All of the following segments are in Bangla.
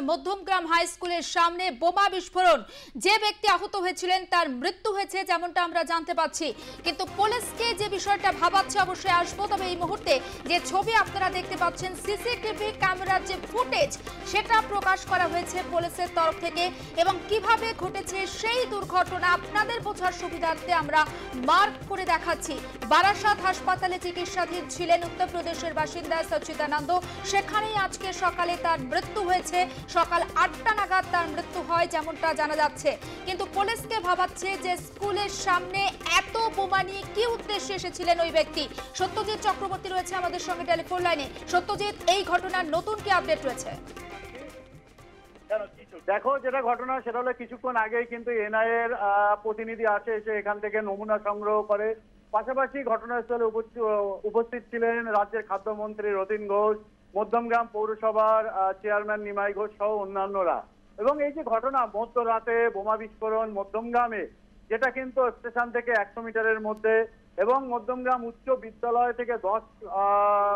মধ্যমগ্রাম হাই স্কুলের সামনে বোমা বিস্ফোরণ, যে ব্যক্তি আহত হয়েছিলেন তার মৃত্যু হয়েছে যেমনটা আমরা জানতে পাচ্ছি। কিন্তু পুলিশকে যে বিষয়টা ভাবাচ্ছে, অবশ্যই আসবো, তবে এই মুহূর্তে যে ছবি আপনারা দেখতে পাচ্ছেন সিসিটিভি ক্যামেরার যে ফুটেজ সেটা প্রকাশ করা হয়েছে পুলিশের তরফ থেকে, এবং কিভাবে ঘটেছে সেই দুর্ঘটনা আপনাদের বোঝার সুবিধার্থে আমরা মার্ক করে দেখাচ্ছি। বারাসাত হাসপাতালে চিকিৎসাধীন ছিলেন উত্তরপ্রদেশের বাসিন্দা সচ্চিদানন্দ, সেখানেই আজকে সকালে তার মৃত্যু হয়েছে। সকাল ৮টা নাগাদ তার মৃত্যু হয় যেমনটা জানা যাচ্ছে। কিন্তু পুলিশকে ভাবাচ্ছে যে স্কুলের সামনে এত বোমা নিয়ে কি উদ্দেশ্যে এসেছিলেন ওই ব্যক্তি। সত্যজিৎ চক্রবর্তী রয়েছে আমাদের সঙ্গে টেলিফোন লাইনে। সত্যজিৎ, এই ঘটনার নতুন কি আপডেট রয়েছে? দেখো, যেটা ঘটনা সেটা হলো কিছুক্ষণ আগেই কিন্তু এনআইএ এর প্রতিনিধি আসে, এসে এখান থেকে নমুনা সংগ্রহ করে। পাশাপাশি ঘটনাস্থলে উপস্থিত ছিলেন রাজ্যের খাদ্যমন্ত্রী রতিন ঘোষ, মধ্যমগ্রাম পৌরসভার চেয়ারম্যান নিমাই ঘোষ সহ অন্যান্যরা। এবং এই যে ঘটনা মধ্যরাতে বোমা বিস্ফোরণ মধ্যমগ্রামে, যেটা কিন্তু স্টেশন থেকে 100 মিটারের মধ্যে এবং মধ্যমগ্রাম উচ্চ বিদ্যালয় থেকে 10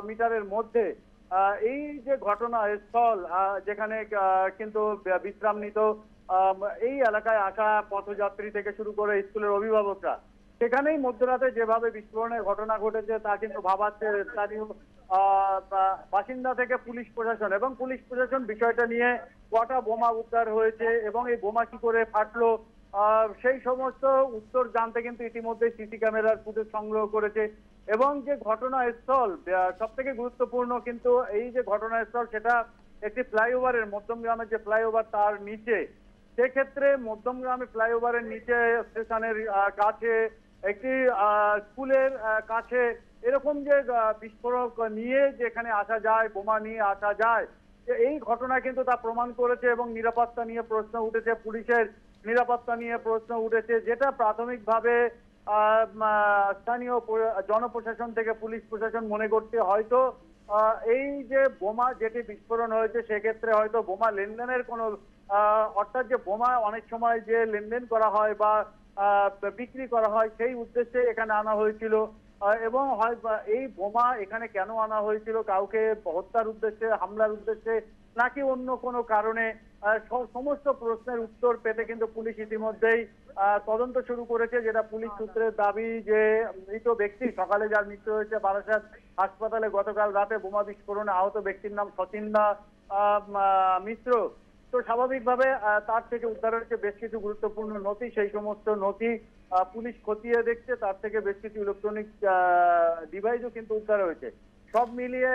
মিটারের মধ্যে, এই যে ঘটনা স্থল, যেখানে কিন্তু বিশ্রাম নিত এই এলাকায় আসা পথযাত্রী থেকে শুরু করে স্কুলের অভিভাবকরা, সেখানেই মধ্যরাতে যেভাবে বিস্ফোরণের ঘটনা ঘটেছে তা কিন্তু ভাবাচ্ছে স্থানীয় বাসিন্দা থেকে পুলিশ প্রশাসন। এবং পুলিশ প্রশাসন বিষয়টা নিয়ে কটা বোমা উদ্ধার হয়েছে এবং এই বোমা কি করে ফাটলো সেই সমস্ত উত্তর জানতে কিন্তু ইতিমধ্যে সিসি ক্যামেরার ফুটেজ সংগ্রহ করেছে। এবং যে ঘটনাস্থল সব থেকে গুরুত্বপূর্ণ, কিন্তু এই যে ঘটনাস্থল সেটা একটি ফ্লাইওভারের, মধ্যমগ্রামের যে ফ্লাইওভার তার নিচে। সেক্ষেত্রে মধ্যমগ্রামে ফ্লাইওভারের নিচে স্টেশনের কাছে একটি স্কুলের কাছে এরকম যে বিস্ফোরক নিয়ে যেখানে আসা যায়, বোমা নিয়ে আসা যায়, এই ঘটনা কিন্তু তা প্রমাণ করেছে। এবং নিরাপত্তা নিয়ে প্রশ্ন উঠেছে, পুলিশের নিরাপত্তা নিয়ে প্রশ্ন উঠেছে, যেটা প্রাথমিকভাবে স্থানীয় জনপ্রশাসন থেকে পুলিশ প্রশাসন মনে করতে হয়তো এই যে বোমা যেটি বিস্ফোরণ হয়েছে সেক্ষেত্রে হয়তো বোমা লেনদেনের কোনো অর্থাৎ যে বোমা অনেক সময় যে লেনদেন করা হয় বা বিক্রি করা হয় সেই উদ্দেশ্যে এখানে আনা হয়েছিল। এবং এই বোমা এখানে কেন আনা হয়েছিল, কাউকে হত্যার উদ্দেশ্যে, হামলার উদ্দেশ্যে, নাকি অন্য কোনো কারণে, সমস্ত প্রশ্নের উত্তর পেতে কিন্তু পুলিশ ইতিমধ্যেই তদন্ত শুরু করেছে। যেটা পুলিশ সূত্রের দাবি যে মৃত ব্যক্তি সকালে যার মৃত্যু হয়েছে বারাসাত হাসপাতালে গতকাল রাতে বোমা বিস্ফোরণে আহত ব্যক্তির নাম সচিন্দা মিশ্র। তো স্বাভাবিকভাবে তার থেকে উদ্ধার হয়েছে বেশ কিছু গুরুত্বপূর্ণ নথি, সেই সমস্ত নথি পুলিশ খতিয়ে দেখছে। তার থেকে বেশ কিছু ইলেকট্রনিক ডিভাইসও কিন্তু উদ্ধার হয়েছে। সব মিলিয়ে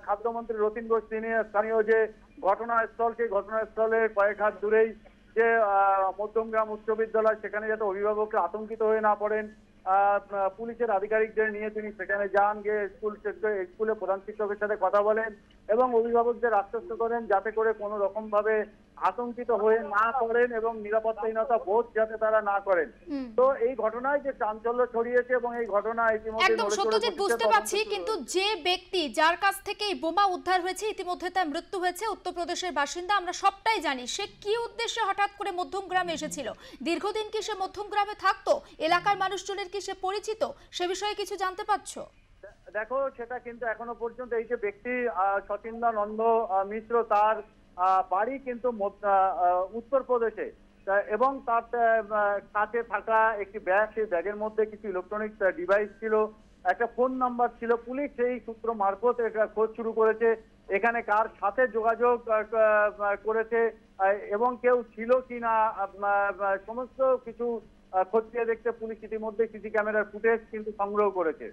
খাদ্যমন্ত্রী রতিন ঘোষ তিনি স্থানীয় যে ঘটনাস্থল, সেই ঘটনাস্থলে কয়েক হাত দূরেই যে মধ্যমগ্রাম উচ্চ বিদ্যালয়, সেখানে যাতে অভিভাবকরা আতঙ্কিত হয়ে না পড়েন, পুলিশের আধিকারিকদের নিয়ে তিনি সেখানে যান, গিয়ে স্কুলে প্রধান শিক্ষকের সাথে কথা বলেন এবং অভিভাবকদের আশ্বস্ত করেন যাতে করে কোনো রকম ভাবে আতঙ্কিত হয়ে না করেন এবং নিরাপত্তাহীনতা বোধ যাতে তারা না করেন। তো এই ঘটনায় যে চাঞ্চল্য ছড়িয়েছে এবং এই ঘটনা ইতিমধ্যে একদম সত্যজিৎ বুঝতে পারছি, কিন্তু যে ব্যক্তি যার কাছ থেকে এই বোমা উদ্ধার হয়েছে ইতিমধ্যে তার মৃত্যু হয়েছে, উত্তরপ্রদেশের বাসিন্দা, আমরা সবটাই জানি। সে কি উদ্দেশ্যে হঠাৎ করে মধ্যমগ্রামে এসেছিল? দীর্ঘদিন কি সে মধ্যমগ্রামে থাকতো? এলাকার মানুষজনের কি সে পরিচিত? সে বিষয়ে কিছু জানতে পারছো? দেখো, সেটা কিন্তু এখনো পর্যন্ত এই যে ব্যক্তি সচিন্দানন্দ মিশ্র, তার বাড়ি কিন্তু উত্তরপ্রদেশে, এবং তার কাছে থাকা একটি ব্যাগ, সেই ব্যাগের মধ্যে কিছু ইলেকট্রনিক ডিভাইস ছিল, একটা ফোন নাম্বার ছিল। পুলিশ সেই সূত্র মারফত খোঁজ শুরু করেছে এখানে কার সাথে যোগাযোগ করেছে এবং কেউ ছিল কিনা সমস্ত কিছু খতিয়ে দেখতে পুলিশ ইতিমধ্যে সিসি ক্যামেরার ফুটেজ কিন্তু সংগ্রহ করেছে।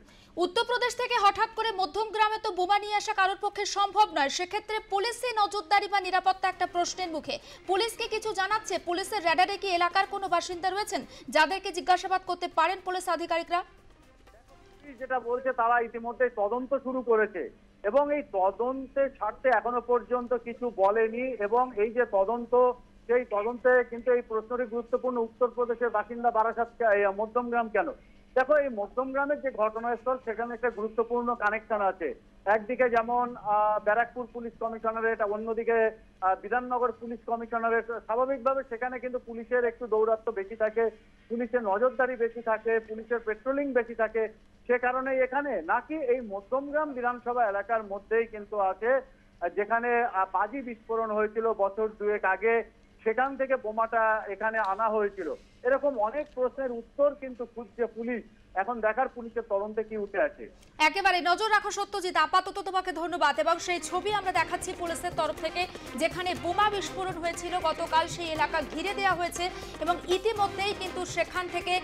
উত্তরপ্রদেশ থেকে হঠাৎ করে মধ্যমগ্রামে তো বোমা নিয়ে আসা কারোর পক্ষে সম্ভব নয়, সেক্ষেত্রে পুলিশি নজরদারি বা নিরাপত্তা একটা প্রশ্নের মুখে। পুলিশকে কিছু জানাচ্ছে? পুলিশের র্যাডারে কি এলাকার কোনো বাসিন্দা রয়েছেন যাদেরকে জিজ্ঞাসাবাদ করতে পারেন পুলিশ আধিকারিকরা? যেটা বলছে তারা ইতিমধ্যে তদন্ত শুরু করেছে এবং এই তদন্তের স্বার্থে এখনো পর্যন্ত কিছু বলেনি। এবং এই যে তদন্ত, সেই তদন্তে কিন্তু এই প্রশ্নটি গুরুত্বপূর্ণ, উত্তরপ্রদেশের বাসিন্দা বারাসাত মধ্যমগ্রাম কেন। দেখো, এই মধ্যমগ্রামের যে ঘটনাস্থল সেখানে একটা গুরুত্বপূর্ণ কানেকশন আছে। একদিকে যেমন ব্যারাকপুর পুলিশ কমিশনারেট, অন্যদিকে বিধাননগর পুলিশ কমিশনারেট। স্বাভাবিকভাবে সেখানে কিন্তু পুলিশের একটু দৌরাত্ম্য বেশি থাকে, পুলিশের নজরদারি বেশি থাকে, পুলিশের পেট্রোলিং বেশি থাকে। সে কারণে এখানে নাকি এই মধ্যমগ্রাম বিধানসভা এলাকার মধ্যেই কিন্তু আছে যেখানে বাজি বিস্ফোরণ হয়েছিল বছর 2 আগে, সেখান থেকে বোমাটা এখানে আনা হয়েছিল। এরকম অনেক প্রশ্নের উত্তর কিন্তু খুঁজছে পুলিশ। এখন দেখার পুলিশের তদন্তে কি উঠে আসে। একেবারে নজর রাখো সত্যজিৎ, আপাতত তোমাকে ধন্যবাদ। এবং সেই ছবি আমরা দেখাচ্ছি পুলিশের তরফ থেকে, যেখানে বোমা বিস্ফোরণ হয়েছিল গতকাল, সেই এলাকা ঘিরে দেওয়া হয়েছে এবং ইতিমধ্যেই কিন্তু সেখান থেকে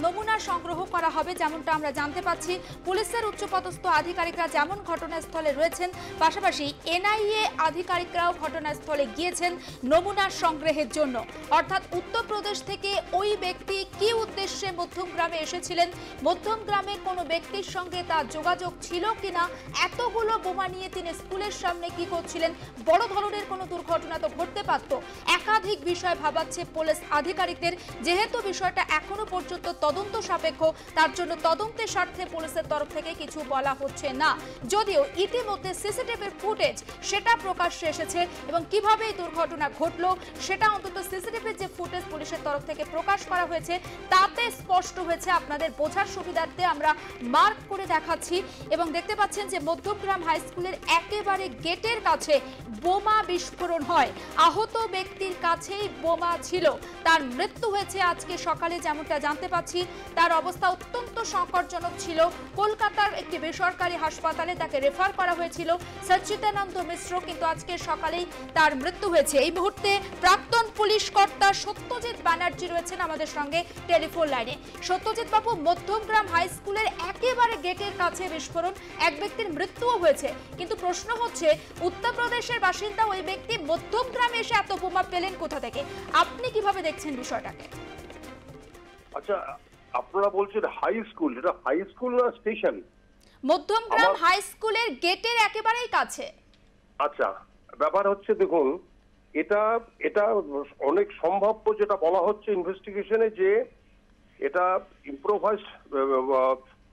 নমুনা সংগ্রহ করা হবে, যেমনটা আমরা জানতে পাচ্ছি। পুলিশের উচ্চপদস্থ আধিকারিকরা যেমন ঘটনাস্থলে রয়েছেন, পাশাপাশি এনআইএ আধিকারিকরাও ঘটনাস্থলে গিয়েছেন নমুনা সংগ্রহের জন্য। অর্থাৎ উত্তরপ্রদেশ থেকে ওই ব্যক্তি কি উদ্দেশ্যে মধ্যমগ্রামে এসেছিলেন, মধ্যমগ্রামে কোনো ব্যক্তির সঙ্গে তার যোগাযোগ ছিল কিনা, এতগুলো বোমা নিয়ে তিনি স্কুলের সামনে কি করছিলেন, বড় ধরনের কোনো দুর্ঘটনা তো ঘটতে পারত। একাধিক বিষয় ভাবাচ্ছে পুলিশ আধিকারিকদের। যেহেতু বিষয়টা এখনো পর্যন্ত তদন্ত সাপেক্ষ, তার জন্য তদন্তের স্বার্থে পুলিশের তরফ থেকে কিছু বলা হচ্ছে না। যদিও ইতিমধ্যে সিসিটিভির ফুটেজ সেটা প্রকাশ্যে এসেছে এবং কিভাবে এই দুর্ঘটনা ঘটলো সেটা অন্তত সিসিটিভির যে ফুটেজ পুলিশের তরফ থেকে প্রকাশ করা হয়েছে তাতে স্পষ্ট হয়েছে। আপনাদের বোঝার সুবিধার্থে আমরা মার্ক করে দেখাচ্ছি এবং দেখতে পাচ্ছেন যে মধ্যমগ্রাম হাই স্কুলের একেবারে গেটের কাছে বোমা বিস্ফোরণ হয়। আহত ব্যক্তির কাছেই বোমা ছিল। তার মৃত্যু হয়েছে আজকে সকালে, যেমনটা জানতে পাচ্ছি। তার অবস্থা অত্যন্ত সংকটজনক ছিল। কলকাতার একটি বেসরকারি হাসপাতালে তাকে রেফার করা হয়েছিল সচ্চিদানন্দ মিশ্র, কিন্তু আজকে সকালেই তার মৃত্যু হয়েছে। এই মুহূর্তে প্রাক্তন পুলিশ কর্তা সত্যজিৎ ব্যানার্জি রয়েছেন আমাদের সঙ্গে টেলিফোন লাইনে। সত্যজিৎ বাবু, মধ্যমগ্রাম হাই স্কুলের একেবারে গেটের কাছে বিস্ফোরণ, এক ব্যক্তির মৃত্যুও হয়েছে, কিন্তু প্রশ্ন হচ্ছে উত্তরপ্রদেশের বাসিন্দা ওই ব্যক্তি মধ্যমগ্রামে এসে এত বোমা পেলেন কোথা থেকে? আপনি কিভাবে দেখছেন বিষয়টাকে? আচ্ছা, আপনারা বলছেন হাই স্কুল, এটা হাই স্কুল না স্টেশন? মধ্যমগ্রাম হাই স্কুলের গেটের একেবারেই কাছে। আচ্ছা, ব্যাপার হচ্ছে দেখুন, এটা এটা অনেক সম্ভাব্য যেটা বলা হচ্ছে ইনভেস্টিগেশনে, যে এটা ইম্প্রোভাইজ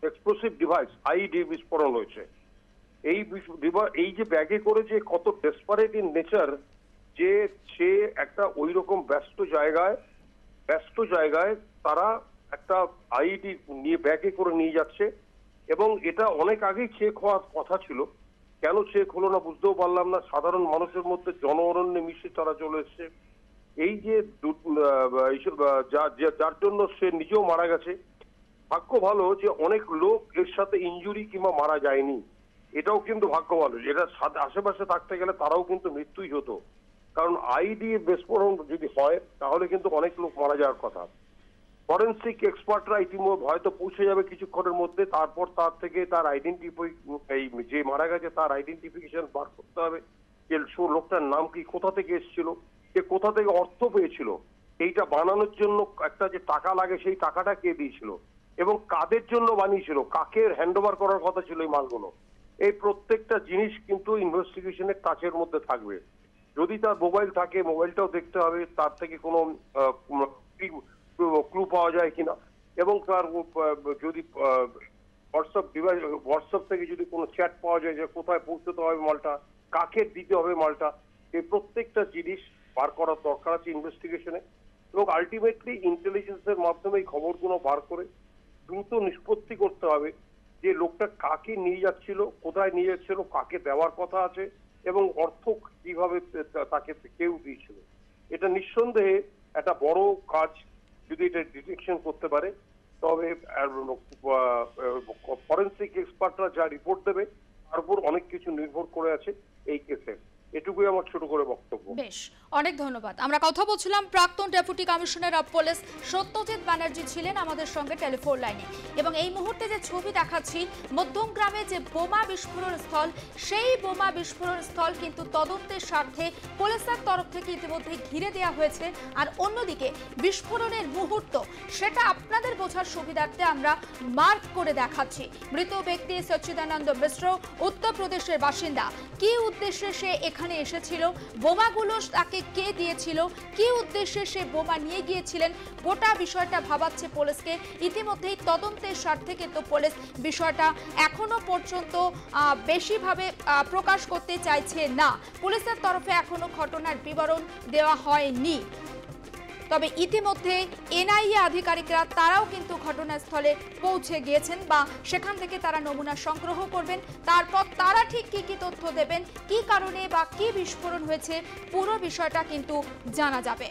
এক্সপ্লোসিভ ডিভাইস আইডি বিস্ফোরণ হয়েছে। এই যে ব্যাগে করে, যে কত ডেসপারেট ইন নেচার, যে সে একটা ওই রকম ব্যস্ত জায়গায় তারা একটা আইডি নিয়ে ব্যাগে করে নিয়ে যাচ্ছে এবং এটা অনেক আগেই চেক হওয়ার কথা ছিল। কেন চেক হলো না বুঝতেও পারলাম না। সাধারণ মানুষের মধ্যে জন অরণ্যে মিশে তারা চলে এসছে। এই যে যার জন্য সে নিজেও মারা গেছে। ভাগ্য ভালো যে অনেক লোক এর সাথে ইনজুরি কিংবা মারা যায়নি, এটাও কিন্তু ভাগ্য ভালো। এটা আশেপাশে থাকতে গেলে তারাও কিন্তু মৃত্যুই হতো, কারণ আইডি বিস্ফোরণ যদি হয় তাহলে কিন্তু অনেক লোক মারা যাওয়ার কথা। ফরেন্সিক এক্সপার্টরা ইতিমধ্যে হয়তো পৌঁছে যাবে কিছুক্ষণের মধ্যে। তারপর তার থেকে তার যে মারা গেছে তার আইডেন্টিফিকেশন বার করতে হবে, যে লোকটার নাম কি, কোথা থেকে এসেছিল, যে কোথা থেকে অর্থ পেয়েছিল, এইটা বানানোর জন্য একটা যে টাকা লাগে সেই টাকাটা কে দিয়েছিল এবং কাদের জন্য বানিয়েছিল, কাকে হ্যান্ডওভার করার কথা ছিল এই মালগুলো। এই প্রত্যেকটা জিনিস কিন্তু ইনভেস্টিগেশনের টাচের মধ্যে থাকবে। যদি তার মোবাইল থাকে, মোবাইলটাও দেখতে হবে, তার থেকে কোনো ক্লু পাওয়া যায় কিনা, এবং তার যদি হোয়াটসঅ্যাপ থেকে যদি কোনো চ্যাট পাওয়া যায়, যে কোথায় পৌঁছতে হবে মালটা, কাকে দিতে হবে মালটা, এই প্রত্যেকটা জিনিস বার করার দরকার আছে ইনভেস্টিগেশনে। এবং আলটিমেটলি ইন্টেলিজেন্সের মাধ্যমে এই খবরগুলো বার করে দ্রুত নিষ্পত্তি করতে হবে যে লোকটা কাকে নিয়ে যাচ্ছিল, কোথায় নিয়ে যাচ্ছিল, কাকে দেওয়ার কথা আছে এবং অর্থ কিভাবে তাকে কেউ দিয়েছিল। এটা নিঃসন্দেহে একটা বড় কাজ যদি এটা ডিটেকশন করতে পারে, তবে ফরেন্সিক এক্সপার্টরা যা রিপোর্ট দেবে তার উপর অনেক কিছু নির্ভর করে আছে এই কেসে। এটুকুই আমার ছোট করে বক্তব্য। বেশ, অনেক ধন্যবাদ। আমরা কথা বলছিলাম প্রাক্তন deputy commissioner of police Satyajit Banerjee ছিলেন আমাদের সঙ্গে টেলিফোন লাইনে। এবং এই মুহূর্তে যে ছবি দেখাচ্ছি, মধ্যমগ্রামে যে বোমা বিস্ফোরণ স্থল, সেই বোমা বিস্ফোরণ স্থল কিন্তু তদন্তের স্বার্থে পুলিশের তরফ থেকে ইতিমধ্যে ঘিরে দেওয়া হয়েছে। আর অন্যদিকে বিস্ফোরণের মুহূর্ত সেটা আপনাদের বোঝার সুবিধার্থে আমরা মার্ক করে দেখাচ্ছি। মৃত ব্যক্তি সচ্চিদানন্দ মিশ্র, উত্তরপ্রদেশের বাসিন্দা। কি উদ্দেশ্যে সে এখানে এসেছিল, বোমাগুলো তাকে কে দিয়েছিল, কি উদ্দেশ্যে সে বোমা নিয়ে গিয়েছিলেন, গোটা বিষয়টা ভাবাচ্ছে পুলিশকে। ইতিমধ্যেই তদন্তের স্বার্থে কিন্তু পুলিশ বিষয়টা এখনো পর্যন্ত বেশিভাবে প্রকাশ করতে চাইছে না। পুলিশের তরফে এখনো ঘটনার বিবরণ দেওয়া হয়নি। তবে ইতিমধ্যে এনআইএ আধিকারিকরা তারাও কিন্তু ঘটনাস্থলে পৌঁছে গিয়েছেন বা সেখান থেকে তারা নমুনা সংগ্রহ করবেন। তারপর তারা ঠিক কি তথ্য দেবেন, কি কারণে বা কি বিস্ফোরণ হয়েছে, পুরো বিষয়টা কিন্তু জানা যাবে।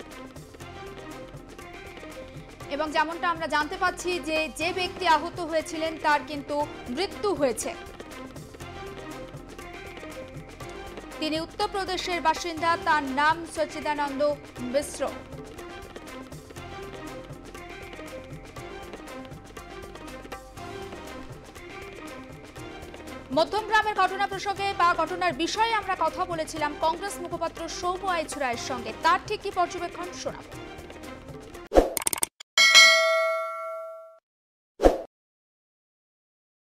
এবং যেমনটা আমরা জানতে পাচ্ছি যে ব্যক্তি আহত হয়েছিলেন তার কিন্তু মৃত্যু হয়েছে। তিনি উত্তরপ্রদেশের বাসিন্দা, তার নাম সচিদানন্দ মিশ্র। মধ্যমগ্রামের ঘটনা প্রসঙ্গে বা ঘটনার বিষয়ে আমরা কথা বলেছিলাম কংগ্রেস মুখপাত্র সৌম্য আইচুরায়ের সঙ্গে। তার ঠিক কি পর্যবেক্ষণ শোনাবো।